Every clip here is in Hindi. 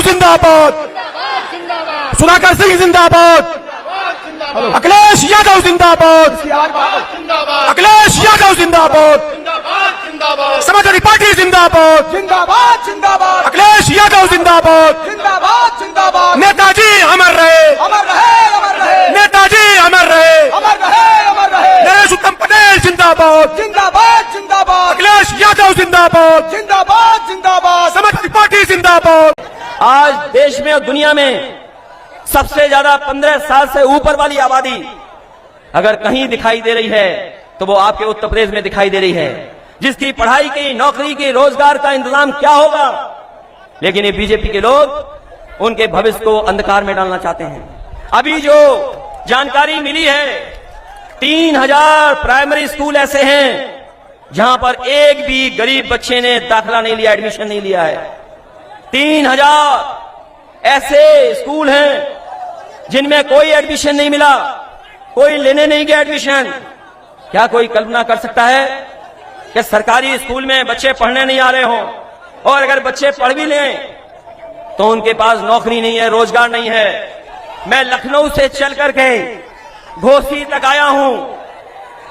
जिंदाबाद, सुधाकर सिंह जिंदाबाद, अखिलेश यादव जिंदाबाद, अखिलेश यादव जिंदाबाद, समाजवादी पार्टी जिंदाबाद, जिंदाबाद जिंदाबाद अखिलेश यादव जिंदाबाद, जिंदाबाद जिंदाबाद नेताजी अमर रहे, अमर रहे अमर रहे नेताजी अमर रहे, अमर रहे अमर रहे नरेश उत्तम पटेल जिंदाबाद, जिंदाबाद जिंदाबाद अखिलेश यादव जिंदाबाद, जिंदाबाद जिंदाबाद समाजवादी पार्टी जिंदाबाद। आज देश में और दुनिया में सबसे ज्यादा 15 साल से ऊपर वाली आबादी अगर कहीं दिखाई दे रही है तो वो आपके उत्तर प्रदेश में दिखाई दे रही है, जिसकी पढ़ाई की, नौकरी की, रोजगार का इंतजाम क्या होगा। लेकिन ये बीजेपी के लोग उनके भविष्य को अंधकार में डालना चाहते हैं। अभी जो जानकारी मिली है, 3000 प्राइमरी स्कूल ऐसे हैं जहां पर एक भी गरीब बच्चे ने दाखिला नहीं लिया, एडमिशन नहीं लिया है। 3000 ऐसे स्कूल हैं जिनमें कोई एडमिशन नहीं मिला, कोई लेने नहीं गया एडमिशन। क्या कोई कल्पना कर सकता है कि सरकारी स्कूल में बच्चे पढ़ने नहीं आ रहे हों, और अगर बच्चे पढ़ भी लें तो उनके पास नौकरी नहीं है, रोजगार नहीं है। मैं लखनऊ से चल करके घोसी तक आया हूं।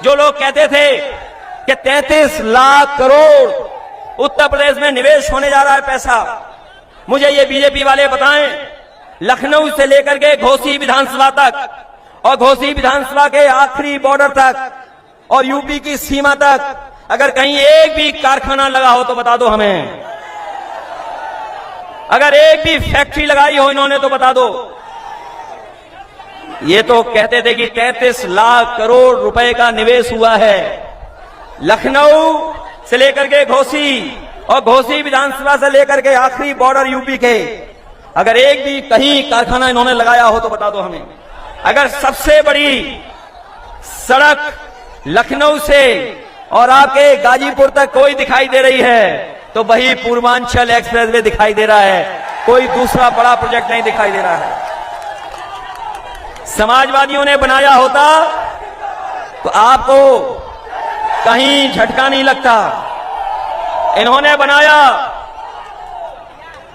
जो लोग कहते थे कि 33 लाख करोड़ उत्तर प्रदेश में निवेश होने जा रहा है पैसा, मुझे ये बीजेपी वाले बताएं, लखनऊ से लेकर के घोसी विधानसभा तक और घोसी विधानसभा के आखिरी बॉर्डर तक और यूपी की सीमा तक अगर कहीं एक भी कारखाना लगा हो तो बता दो हमें। अगर एक भी फैक्ट्री लगाई हो इन्होंने तो बता दो। ये तो कहते थे कि 33 लाख करोड़ रुपए का निवेश हुआ है लखनऊ से लेकर के घोसी और घोसी विधानसभा से लेकर के आखिरी बॉर्डर यूपी के। अगर एक भी कहीं कारखाना इन्होंने लगाया हो तो बता दो हमें। अगर सबसे बड़ी सड़क लखनऊ से और आपके गाजीपुर तक कोई दिखाई दे रही है तो वही पूर्वांचल एक्सप्रेसवे दिखाई दे रहा है, कोई दूसरा बड़ा प्रोजेक्ट नहीं दिखाई दे रहा है। समाजवादियों ने बनाया होता तो आपको कहीं झटका नहीं लगता। इन्होंने बनाया,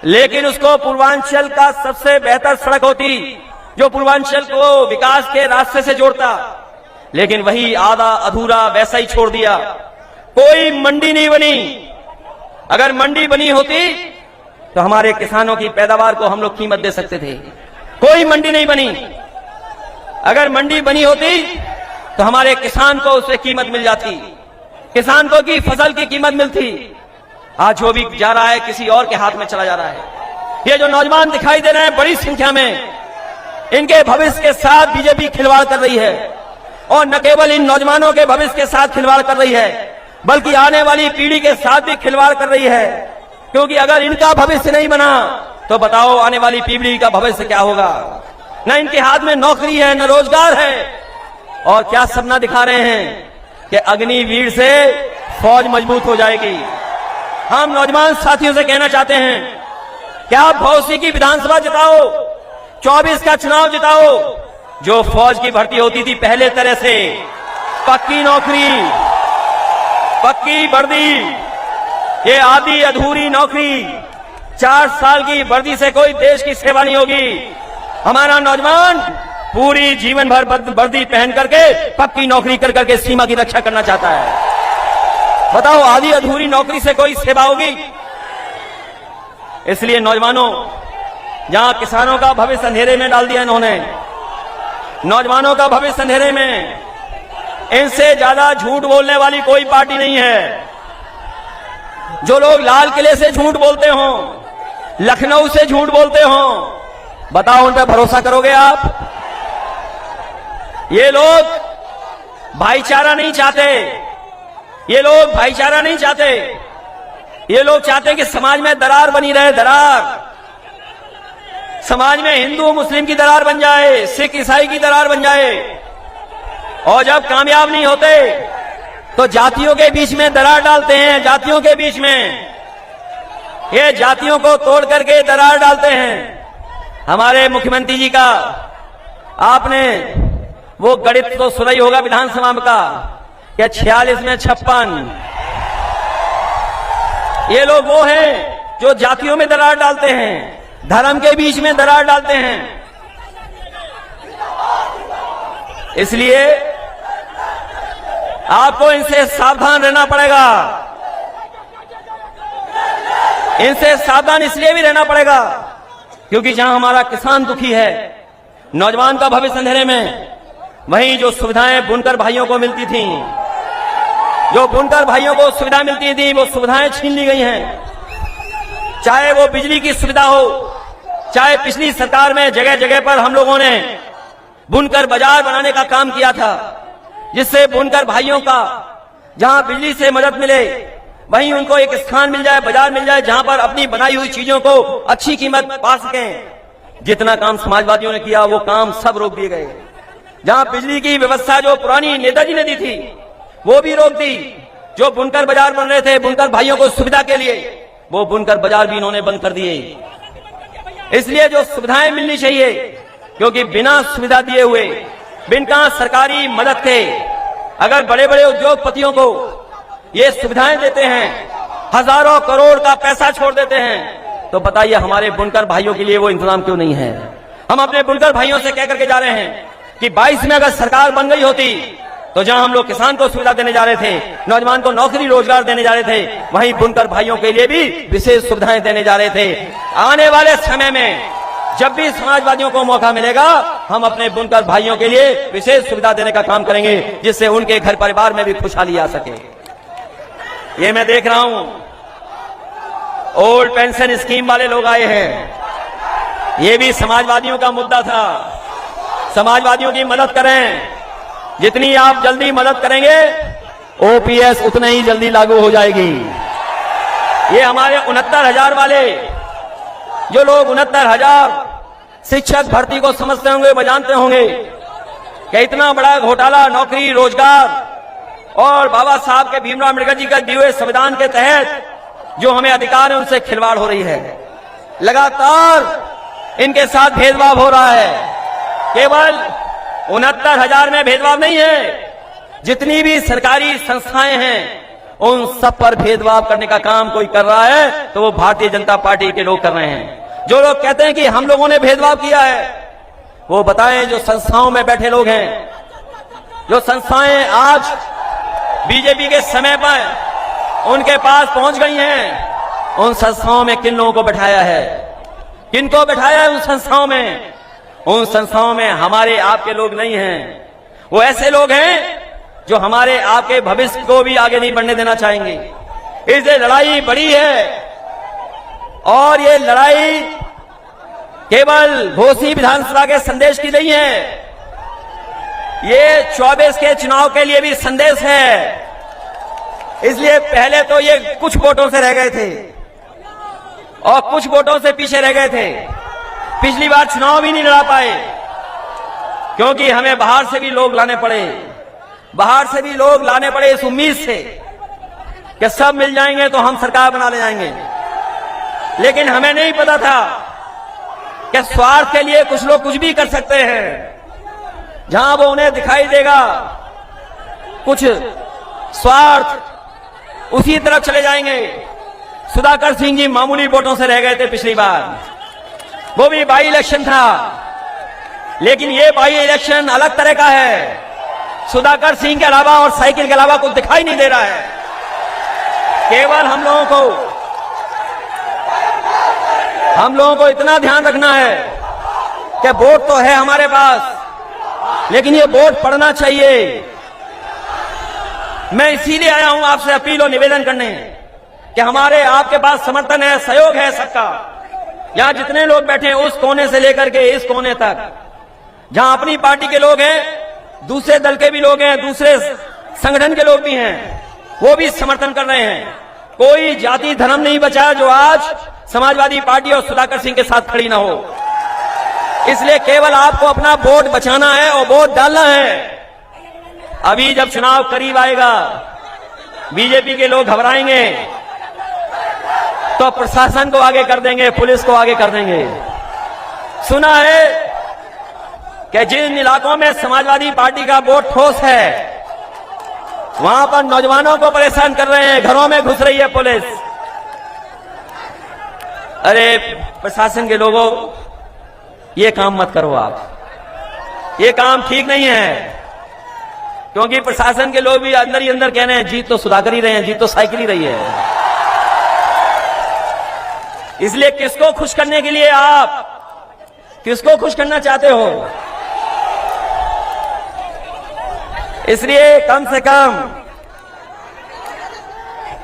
लेकिन उसको पूर्वांचल का सबसे बेहतर सड़क होती जो पूर्वांचल को विकास के रास्ते से जोड़ता, लेकिन वही आधा अधूरा वैसा ही छोड़ दिया। कोई मंडी नहीं बनी। अगर मंडी बनी होती तो हमारे किसानों की पैदावार को हम लोग कीमत दे सकते थे। कोई मंडी नहीं बनी। अगर मंडी बनी होती तो हमारे किसान को उससे कीमत मिल जाती, किसान को की फसल की कीमत मिलती। आज जो भी जा रहा है किसी और के हाथ में चला जा रहा है। ये जो नौजवान दिखाई दे रहे हैं बड़ी संख्या में, इनके भविष्य के साथ बीजेपी खिलवाड़ कर रही है, और न केवल इन नौजवानों के भविष्य के साथ खिलवाड़ कर रही है बल्कि आने वाली पीढ़ी के साथ भी खिलवाड़ कर रही है। क्योंकि अगर इनका भविष्य नहीं बना तो बताओ आने वाली पीढ़ी का भविष्य क्या होगा। न इनके हाथ में नौकरी है, न रोजगार है, और क्या सपना दिखा रहे हैं कि अग्निवीर से फौज मजबूत हो जाएगी। हम नौजवान साथियों से कहना चाहते हैं कि आप घोसी की विधानसभा जिताओ, 24 का चुनाव जिताओ। जो फौज की भर्ती होती थी पहले तरह से, पक्की नौकरी, पक्की वर्दी, ये आधी अधूरी नौकरी, 4 साल की वर्दी से कोई देश की सेवा नहीं होगी। हमारा नौजवान पूरी जीवन भर वर्दी पहन करके पक्की नौकरी कर करके सीमा की रक्षा करना चाहता है। बताओ आधी अधूरी नौकरी से कोई सेवा होगी? इसलिए नौजवानों, जहां किसानों का भविष्य अंधेरे में डाल दिया इन्होंने, नौजवानों का भविष्य अंधेरे में, इनसे ज्यादा झूठ बोलने वाली कोई पार्टी नहीं है। जो लोग लाल किले से झूठ बोलते हो, लखनऊ से झूठ बोलते हो, बताओ उन पर भरोसा करोगे आप? ये लोग भाईचारा नहीं चाहते। ये लोग भाईचारा नहीं चाहते। ये लोग चाहते हैं कि समाज में दरार बनी रहे, दरार। समाज में हिंदू मुस्लिम की दरार बन जाए, सिख ईसाई की दरार बन जाए, और जब कामयाब नहीं होते तो जातियों के बीच में दरार डालते हैं। जातियों के बीच में ये जातियों को तोड़ करके दरार डालते हैं। हमारे मुख्यमंत्री जी का आपने वो गणित तो सुना ही होगा विधानसभा का, क्या 46 में 56। ये लोग वो हैं जो जातियों में दरार डालते हैं। धर्म के बीच में दरार डालते हैं। इसलिए आपको इनसे सावधान रहना पड़ेगा। इनसे सावधान इसलिए भी रहना पड़ेगा क्योंकि जहां हमारा किसान दुखी है, नौजवान का भविष्य अंधेरे में, वहीं जो सुविधाएं बुनकर भाइयों को मिलती थी, जो बुनकर भाइयों को सुविधा मिलती थी, वो सुविधाएं छीन ली गई हैं। चाहे वो बिजली की सुविधा हो, चाहे पिछली सरकार में जगह जगह पर हम लोगों ने बुनकर बाजार बनाने का काम किया था, जिससे बुनकर भाइयों का जहां बिजली से मदद मिले वहीं उनको एक स्थान मिल जाए, बाजार मिल जाए, जहां पर अपनी बनाई हुई चीजों को अच्छी कीमत पा सकें। जितना काम समाजवादियों ने किया वो काम सब रोक दिए गए। जहां बिजली की व्यवस्था जो पुरानी नेताजी ने दी थी वो भी रोक दी। जो बुनकर बाजार बन रहे थे बुनकर भाइयों को सुविधा के लिए, वो बुनकर बाजार भी इन्होंने बंद कर दिए। इसलिए जो सुविधाएं मिलनी चाहिए, क्योंकि बिना सुविधा दिए हुए, बिना सरकारी मदद के अगर बड़े बड़े उद्योगपतियों को ये सुविधाएं देते हैं, हजारों करोड़ का पैसा छोड़ देते हैं, तो बताइए हमारे बुनकर भाइयों के लिए वो इंतजाम क्यों नहीं है। हम अपने बुनकर भाइयों से कह करके जा रहे हैं कि 22 में अगर सरकार बन गई होती तो जहां हम लोग किसान को सुविधा देने जा रहे थे, नौजवान को नौकरी रोजगार देने जा रहे थे, वहीं बुनकर भाइयों के लिए भी विशेष सुविधाएं देने जा रहे थे। आने वाले समय में जब भी समाजवादियों को मौका मिलेगा, हम अपने बुनकर भाइयों के लिए विशेष सुविधा देने का काम करेंगे, जिससे उनके घर परिवार में भी खुशहाली आ सके। ये मैं देख रहा हूं ओल्ड पेंशन स्कीम वाले लोग आए हैं। ये भी समाजवादियों का मुद्दा था। समाजवादियों की मदद करें। जितनी आप जल्दी मदद करेंगे ओपीएस उतना ही जल्दी लागू हो जाएगी। ये हमारे 69,000 वाले जो लोग 69,000 शिक्षक भर्ती को समझते होंगे, वो जानते होंगे कि इतना बड़ा घोटाला नौकरी रोजगार और बाबा साहब के भीमराव अम्बेडकर जी का दिए हुए संविधान के तहत जो हमें अधिकार है उनसे खिलवाड़ हो रही है। लगातार इनके साथ भेदभाव हो रहा है। केवल 69,000 में भेदभाव नहीं है, जितनी भी सरकारी संस्थाएं हैं उन सब पर भेदभाव करने का काम कोई कर रहा है तो वो भारतीय जनता पार्टी के लोग कर रहे हैं। जो लोग कहते हैं कि हम लोगों ने भेदभाव किया है, वो बताएं जो संस्थाओं में बैठे लोग हैं, जो संस्थाएं आज बीजेपी के समय पर उनके पास पहुंच गई हैं, उन संस्थाओं में किन लोगों को बैठाया है, किनको बैठाया है उन संस्थाओं में? उन संस्थाओं में हमारे आपके लोग नहीं हैं। वो ऐसे लोग हैं जो हमारे आपके भविष्य को भी आगे नहीं बढ़ने देना चाहेंगे। इसलिए लड़ाई बड़ी है और ये लड़ाई केवल घोसी विधानसभा के संदेश की नहीं है, ये 24 के चुनाव के लिए भी संदेश है। इसलिए पहले तो ये कुछ वोटों से रह गए थे और कुछ वोटों से पीछे रह गए थे। पिछली बार चुनाव भी नहीं लड़ा पाए क्योंकि हमें बाहर से भी लोग लाने पड़े, बाहर से भी लोग लाने पड़े इस उम्मीद से कि सब मिल जाएंगे तो हम सरकार बना ले जाएंगे। लेकिन हमें नहीं पता था कि स्वार्थ के लिए कुछ लोग कुछ भी कर सकते हैं। जहां वो उन्हें दिखाई देगा कुछ स्वार्थ, उसी तरफ चले जाएंगे। सुधाकर सिंह जी मामूली वोटों से रह गए थे पिछली बार, वो भी बाई इलेक्शन था, लेकिन ये बाई इलेक्शन अलग तरह का है। सुधाकर सिंह के अलावा और साइकिल के अलावा कुछ दिखाई नहीं दे रहा है। केवल हम लोगों को इतना ध्यान रखना है कि वोट तो है हमारे पास, लेकिन ये वोट पड़ना चाहिए। मैं इसीलिए आया हूं आपसे अपील और निवेदन करने कि हमारे आपके पास समर्थन है, सहयोग है सबका। यहां जितने लोग बैठे हैं उस कोने से लेकर के इस कोने तक, जहां अपनी पार्टी के लोग हैं, दूसरे दल के भी लोग हैं, दूसरे संगठन के लोग भी हैं, वो भी समर्थन कर रहे हैं। कोई जाति धर्म नहीं बचा जो आज समाजवादी पार्टी और सुधाकर सिंह के साथ खड़ी ना हो। इसलिए केवल आपको अपना वोट बचाना है और वोट डालना है। अभी जब चुनाव करीब आएगा, बीजेपी के लोग घबराएंगे तो प्रशासन को आगे कर देंगे, पुलिस को आगे कर देंगे। सुना है कि जिन इलाकों में समाजवादी पार्टी का वोट ठोस है, वहां पर नौजवानों को परेशान कर रहे हैं, घरों में घुस रही है पुलिस। अरे प्रशासन के लोगों, ये काम मत करो आप, ये काम ठीक नहीं है। क्योंकि प्रशासन के लोग भी अंदर ही अंदर कह रहे हैं जीत तो सुधाकर ही रहे हैं, जीत तो साइकिल ही रही है। इसलिए किसको खुश करने के लिए आप किसको खुश करना चाहते हो? इसलिए कम से कम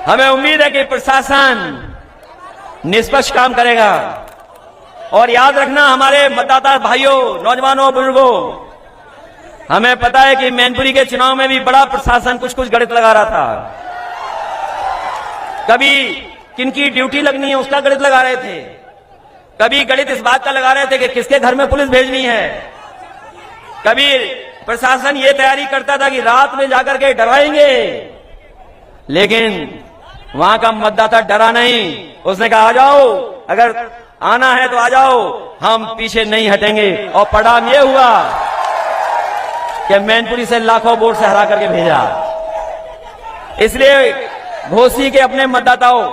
हमें उम्मीद है कि प्रशासन निष्पक्ष काम करेगा। और याद रखना हमारे मतदाता भाइयों, नौजवानों, बुजुर्गों, हमें पता है कि मैनपुरी के चुनाव में भी बड़ा प्रशासन कुछ कुछ गणित लगा रहा था। कभी किनकी ड्यूटी लगनी है उसका गणित लगा रहे थे, कभी गणित इस बात का लगा रहे थे कि किसके घर में पुलिस भेजनी है, कभी प्रशासन ये तैयारी करता था कि रात में जाकर के डराएंगे। लेकिन वहां का मतदाता डरा नहीं, उसने कहा आ जाओ, अगर आना है तो आ जाओ, हम पीछे नहीं हटेंगे। और परिणाम ये हुआ कि मैनपुरी से लाखों वोट से हरा करके भेजा। इसलिए घोसी के अपने मतदाताओं,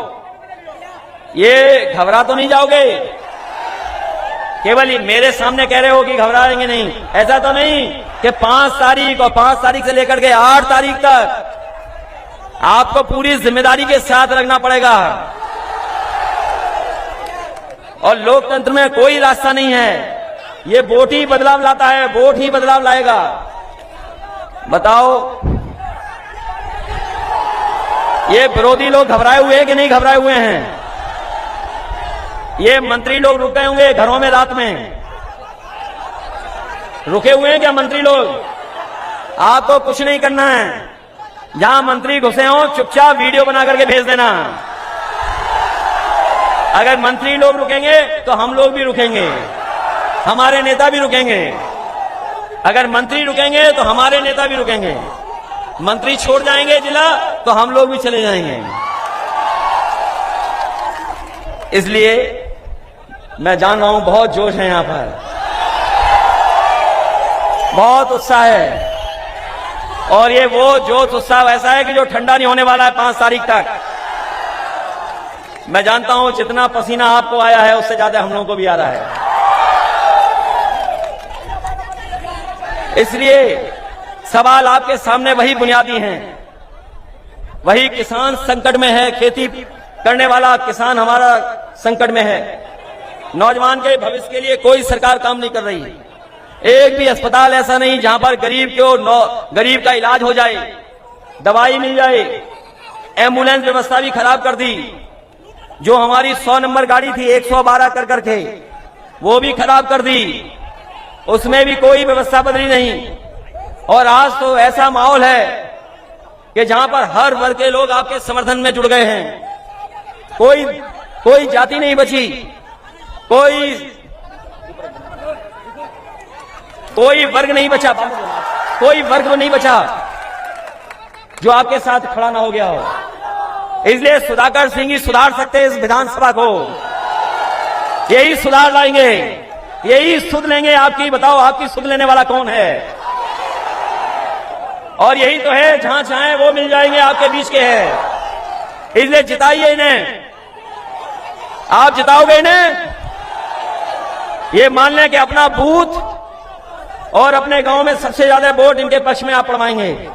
ये घबरा तो नहीं जाओगे? केवल मेरे सामने कह रहे हो कि घबराएंगे नहीं, ऐसा तो नहीं कि 5 तारीख और 5 तारीख से लेकर के 8 तारीख तक आपको पूरी जिम्मेदारी के साथ रखना पड़ेगा। और लोकतंत्र में कोई रास्ता नहीं है, ये वोट ही बदलाव लाता है, वोट ही बदलाव लाएगा। बताओ, ये विरोधी लोग घबराए हुए हैं कि नहीं घबराए हुए हैं? ये मंत्री लोग रुके होंगे घरों में, रात में रुके हुए हैं क्या मंत्री लोग? आपको कुछ नहीं करना है, जहां मंत्री घुसे हो चुपचाप वीडियो बना करके भेज देना। अगर मंत्री लोग रुकेंगे तो हम लोग भी रुकेंगे, हमारे नेता भी रुकेंगे। अगर मंत्री रुकेंगे तो हमारे नेता भी रुकेंगे। मंत्री छोड़ जाएंगे जिला तो हम लोग भी चले जाएंगे। इसलिए मैं जान रहा हूं बहुत जोश है यहां पर, बहुत उत्साह है। और ये वो जोश उत्साह ऐसा है कि जो ठंडा नहीं होने वाला है 5 तारीख तक। मैं जानता हूं जितना पसीना आपको आया है उससे ज्यादा हम लोगों को भी आ रहा है। इसलिए सवाल आपके सामने वही बुनियादी हैं। वही किसान संकट में है, खेती करने वाला किसान हमारा संकट में है। नौजवान के भविष्य के लिए कोई सरकार काम नहीं कर रही। एक भी अस्पताल ऐसा नहीं जहां पर गरीब का इलाज हो जाए, दवाई मिल जाए। एम्बुलेंस व्यवस्था भी खराब कर दी। जो हमारी 100 नंबर गाड़ी थी 112 कर करके, वो भी खराब कर दी, उसमें भी कोई व्यवस्था बदली नहीं। और आज तो ऐसा माहौल है कि जहां पर हर वर्ग के लोग आपके समर्थन में जुड़ गए हैं। कोई जाति नहीं बची, कोई वर्ग नहीं बचा, कोई वर्ग नहीं बचा जो आपके साथ खड़ा ना हो गया हो। इसलिए सुधाकर सिंह ही सुधार सकते हैं इस विधानसभा को। यही सुधार लाएंगे, यही सुध लेंगे आपकी। बताओ आपकी सुध लेने वाला कौन है? और यही तो है, जहां चाहे वो मिल जाएंगे, आपके बीच के हैं। इसलिए जिताइए इन्हें। आप जिताओगे इन्हें, ये मान लें कि अपना बूथ और अपने गांव में सबसे ज्यादा वोट इनके पक्ष में आप पड़वाएंगे।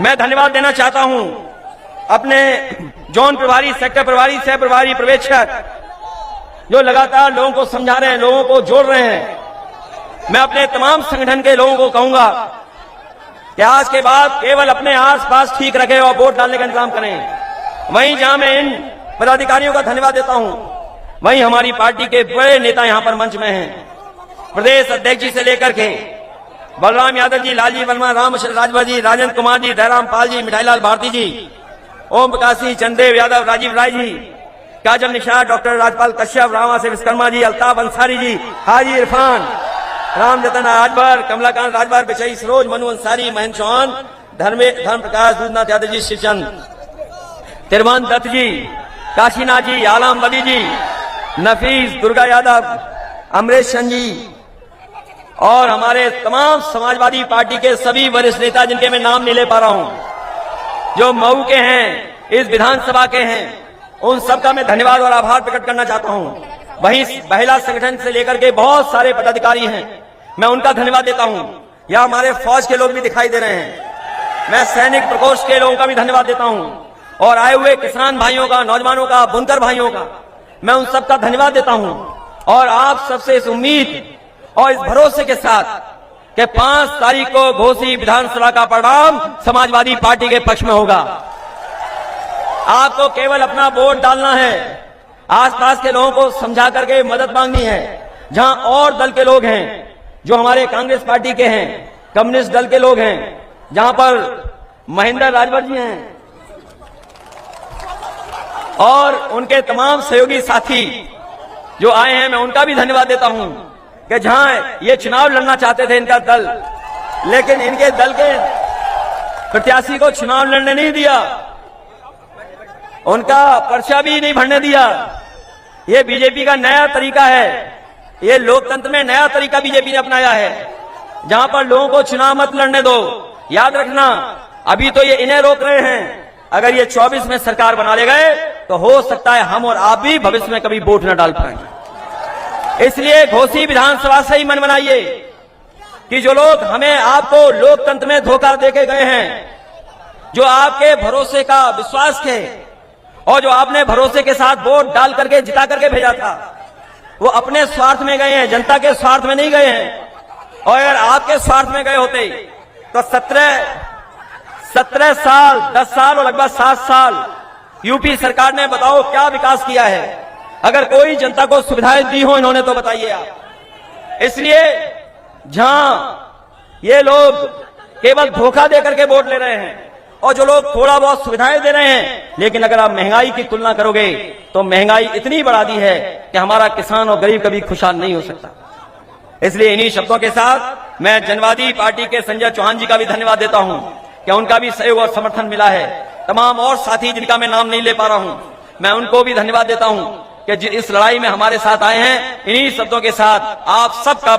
मैं धन्यवाद देना चाहता हूं अपने जोन प्रभारी, सेक्टर प्रभारी, सह प्रभारी, पर्यवेक्षक जो लगातार लोगों को समझा रहे हैं, लोगों को जोड़ रहे हैं। मैं अपने तमाम संगठन के लोगों को कहूंगा कि आज के बाद केवल अपने आसपास ठीक रखें और वोट डालने का इंतजाम करें। वहीं जहां मैं इन पदाधिकारियों का धन्यवाद देता हूं, वहीं हमारी पार्टी के बड़े नेता यहां पर मंच में हैं। प्रदेश अध्यक्ष जी से लेकर के बलराम यादव जी, लालजी वर्मा, रामचंद्र राजभर जी, राजेंद्र कुमार जी, दयाराम पाल जी, मिठाईलाल भारती जी, ओम प्रकाश सिंह, चंदेव यादव, राजीव राय जी, काजल निषाद, डॉक्टर राजपाल कश्यप, रामा से विश्वकर्मा जी, अल्ताफ अंसारी जी, हाजी इरफान, राम जतन राजभर, कमलाकांत राजभर, बिचई सरोज, मनु अंसारी, महेंद्र चौहान, धर्म प्रकाश, दूधनाथ यादव जी, शिवचंद, तिरमान दत्त जी, काशीनाथ जी, आलम बली जी, नफीस, दुर्गा यादव, अमरेश चंद जी और हमारे तमाम समाजवादी पार्टी के सभी वरिष्ठ नेता जिनके मैं नाम नहीं ले पा रहा हूं, जो मऊ के हैं, इस विधानसभा के हैं, उन सबका मैं धन्यवाद और आभार प्रकट करना चाहता हूं। वहीं महिला संगठन से लेकर के बहुत सारे पदाधिकारी हैं, मैं उनका धन्यवाद देता हूं। यहाँ हमारे फौज के लोग भी दिखाई दे रहे हैं, मैं सैनिक प्रकोष्ठ के लोगों का भी धन्यवाद देता हूं। और आए हुए किसान भाइयों का, नौजवानों का, बुनकर भाइयों का, मैं उन सबका धन्यवाद देता हूं। और आप सबसे इस उम्मीद और इस भरोसे के साथ कि 5 तारीख को घोसी विधानसभा का परिणाम समाजवादी पार्टी के पक्ष में होगा। आपको केवल अपना वोट डालना है, आसपास के लोगों को समझा करके मदद मांगनी है। जहां और दल के लोग हैं, जो हमारे कांग्रेस पार्टी के हैं, कम्युनिस्ट दल के लोग हैं, जहां पर महेंद्र राजभर जी हैं और उनके तमाम सहयोगी साथी जो आए हैं, मैं उनका भी धन्यवाद देता हूं कि जहां ये चुनाव लड़ना चाहते थे इनका दल, लेकिन इनके दल के प्रत्याशी को चुनाव लड़ने नहीं दिया, उनका पर्चा भी नहीं भरने दिया। ये बीजेपी का नया तरीका है, ये लोकतंत्र में नया तरीका बीजेपी ने अपनाया है, जहां पर लोगों को चुनाव मत लड़ने दो। याद रखना, अभी तो ये इन्हें रोक रहे हैं, अगर ये 24 में सरकार बना ले गए तो हो सकता है हम और आप भी भविष्य में कभी वोट न डाल पाएंगे। इसलिए घोसी विधानसभा से ही मन बनाइए कि जो लोग हमें आपको लोकतंत्र में धोखा देके गए हैं, जो आपके भरोसे का विश्वास के और जो आपने भरोसे के साथ वोट डाल करके जिता करके भेजा था, वो अपने स्वार्थ में गए हैं, जनता के स्वार्थ में नहीं गए हैं। और अगर आपके स्वार्थ में गए होते तो 17 साल, 10 साल और लगभग 7 साल यूपी सरकार ने बताओ क्या विकास किया है। अगर कोई जनता को सुविधाएं दी हो इन्होंने तो बताइए आप। इसलिए जहां ये लोग केवल धोखा देकर के वोट ले रहे हैं और जो लोग थोड़ा बहुत सुविधाएं दे रहे हैं, लेकिन अगर आप महंगाई की तुलना करोगे तो महंगाई इतनी बढ़ा दी है कि हमारा किसान और गरीब कभी खुशहाल नहीं हो सकता। इसलिए इन्हीं शब्दों के साथ मैं जनवादी पार्टी के संजय चौहान जी का भी धन्यवाद देता हूं कि उनका भी सहयोग और समर्थन मिला है। तमाम और साथी जिनका मैं नाम नहीं ले पा रहा हूं, मैं उनको भी धन्यवाद देता हूं कि इस लड़ाई में हमारे साथ आए हैं। इन्हीं शब्दों के साथ आप सबका